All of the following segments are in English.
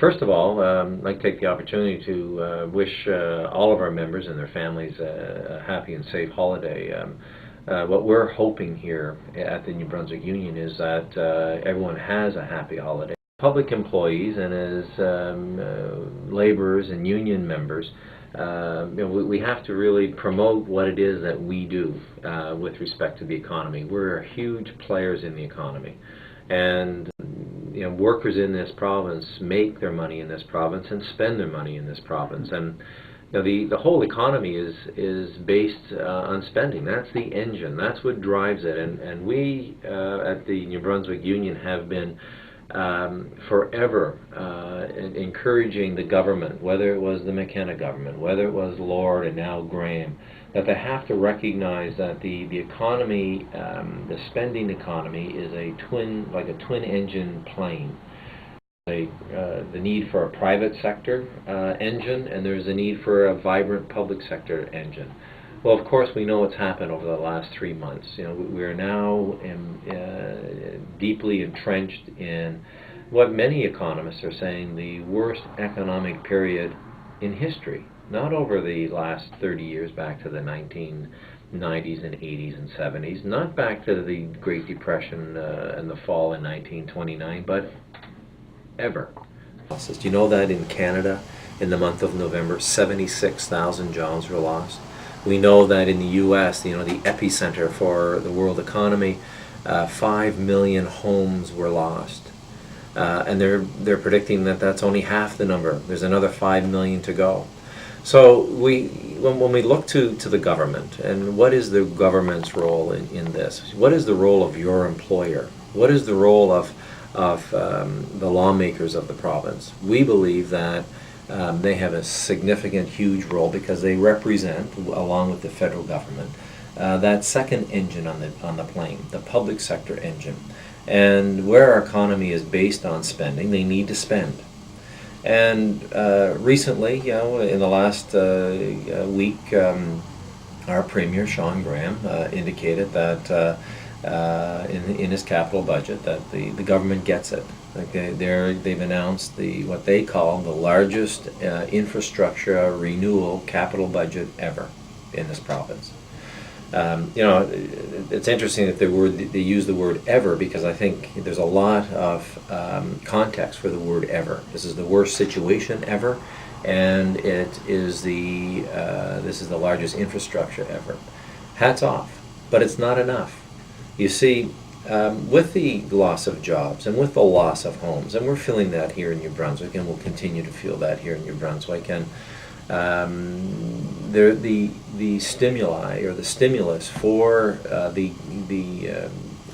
First of all, I'd like to take the opportunity to wish all of our members and their families a happy and safe holiday. What we're hoping here at the New Brunswick Union is that everyone has a happy holiday. Public employees and as laborers and union members, we have to really promote what it is that we do with respect to the economy. We're huge players in the economy, and workers in this province make their money in this province and spend their money in this province, and the whole economy is based on spending. That's the engine. That's what drives it. And we at the New Brunswick Union have been forever encouraging the government, whether it was the McKenna government, whether it was Lord and now Graham, that they have to recognize that the economy, the spending economy, is like a twin engine plane. The need for a private sector engine, and there's a need for a vibrant public sector engine. Well, of course, we know what's happened over the last 3 months. We are now deeply entrenched in what many economists are saying the worst economic period in history. Not over the last 30 years back to the 1990s and 80s and 70s, not back to the Great Depression and the fall in 1929, but ever. Do you know that in Canada, in the month of November, 76,000 jobs were lost? We know that in the U.S., the epicenter for the world economy, 5 million homes were lost, and they're predicting that that's only half the number. There's another 5 million to go. So when we look to the government, and what is the government's role in this? What is the role of your employer? What is the role of the lawmakers of the province? We believe that they have a significant, huge role because they represent, along with the federal government, that second engine on the plane, the public sector engine. And where our economy is based on spending, they need to spend. And recently, in the last week, our Premier, Sean Graham, indicated that in his capital budget that the government gets it. Like they've announced what they call the largest infrastructure renewal capital budget ever in this province. It's interesting that they use the word ever, because I think there's a lot of context for the word ever. This is the worst situation ever, and this is the largest infrastructure ever. Hats off, but it's not enough. You see, with the loss of jobs and with the loss of homes, and we're feeling that here in New Brunswick, and we'll continue to feel that here in New Brunswick, and the stimuli or the stimulus for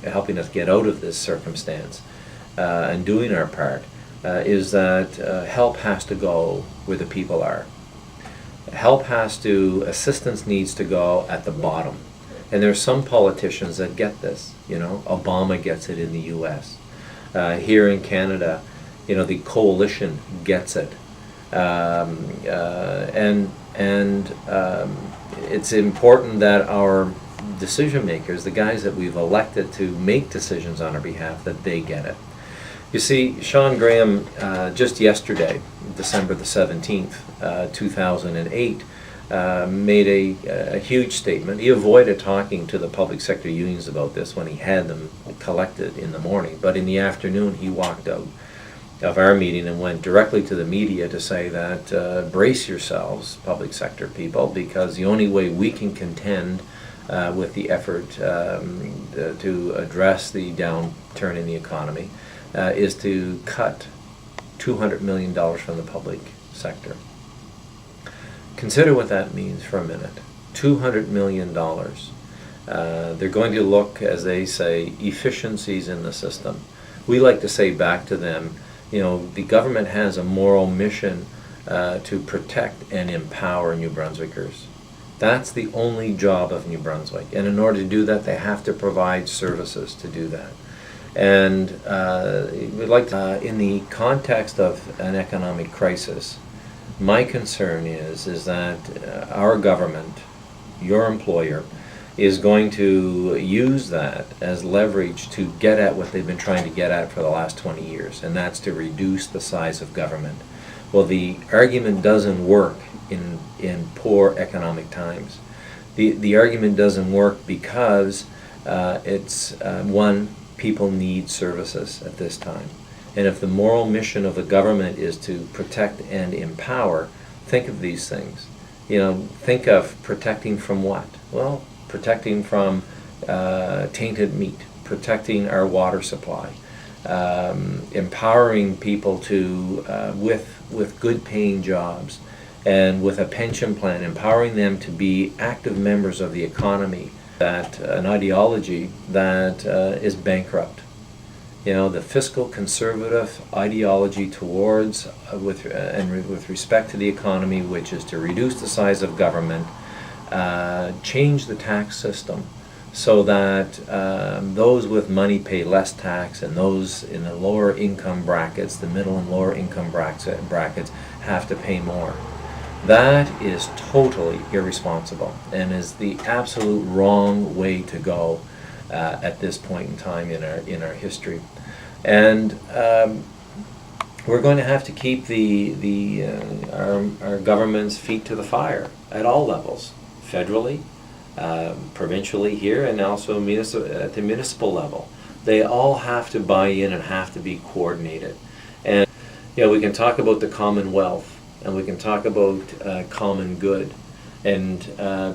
helping us get out of this circumstance and doing our part is that help has to go where the people are. Assistance needs to go at the bottom. And there's some politicians that get this. Obama gets it in the U.S. Here in Canada, the coalition gets it. And it's important that our decision makers, the guys that we've elected to make decisions on our behalf, that they get it. You see, Sean Graham, just yesterday, December the 17th, 2008, made a huge statement. He avoided talking to the public sector unions about this when he had them collected in the morning, but in the afternoon he walked out of our meeting and went directly to the media to say that brace yourselves, public sector people, because the only way we can contend with the effort to address the downturn in the economy is to cut $200 million from the public sector. Consider what that means for a minute. $200 million. They're going to look, as they say, efficiencies in the system. We like to say back to them, the government has a moral mission to protect and empower New Brunswickers. That's the only job of New Brunswick. And in order to do that, they have to provide services to do that. And we'd like to, in the context of an economic crisis, my concern is that our government, your employer, is going to use that as leverage to get at what they've been trying to get at for the last 20 years, and that's to reduce the size of government. Well, the argument doesn't work in poor economic times. The argument doesn't work because one, people need services at this time. And if the moral mission of the government is to protect and empower, think of these things. Think of protecting from what? Well, protecting from tainted meat, protecting our water supply, empowering people to with good paying jobs, and with a pension plan, empowering them to be active members of the economy. That an ideology that is bankrupt. The fiscal conservative ideology towards with respect to the economy, which is to reduce the size of government, change the tax system so that those with money pay less tax, and those in the lower income brackets, the middle and lower income brackets, have to pay more. That is totally irresponsible and is the absolute wrong way to go at this point in time in our history. And we're going to have to keep our government's feet to the fire at all levels, federally, provincially here, and also at the municipal level. They all have to buy in and have to be coordinated. And we can talk about the Commonwealth, and we can talk about common good, and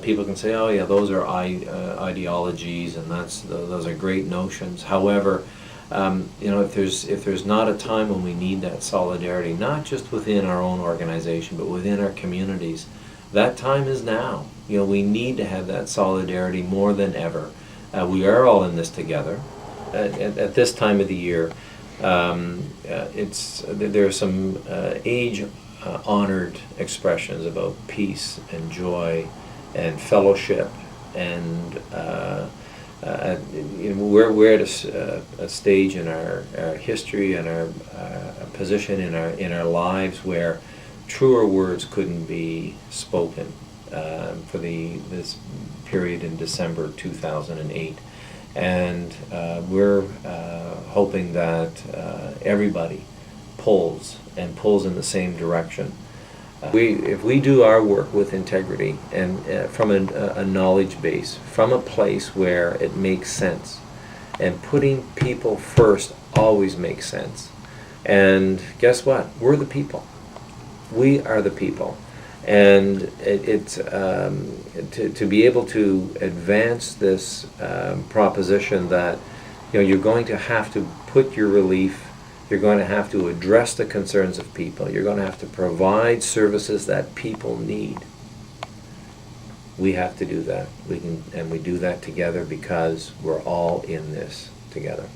people can say, oh yeah, those are ideologies, and those are great notions. However, if there's not a time when we need that solidarity, not just within our own organization, but within our communities, that time is now. We need to have that solidarity more than ever. We are all in this together. At this time of the year, there are some age-honored expressions about peace and joy and fellowship, and we're at a stage in our history and our position in our lives where truer words couldn't be spoken for this period in December 2008. And we're hoping that everybody pulls in the same direction. If we do our work with integrity and from a knowledge base, from a place where it makes sense, and putting people first always makes sense. And guess what? We're the people. We are the people. And it's to be able to advance this proposition that you're going to have to put your relief. You're going to have to address the concerns of people. You're going to have to provide services that people need. We have to do that. We do that together because we're all in this together.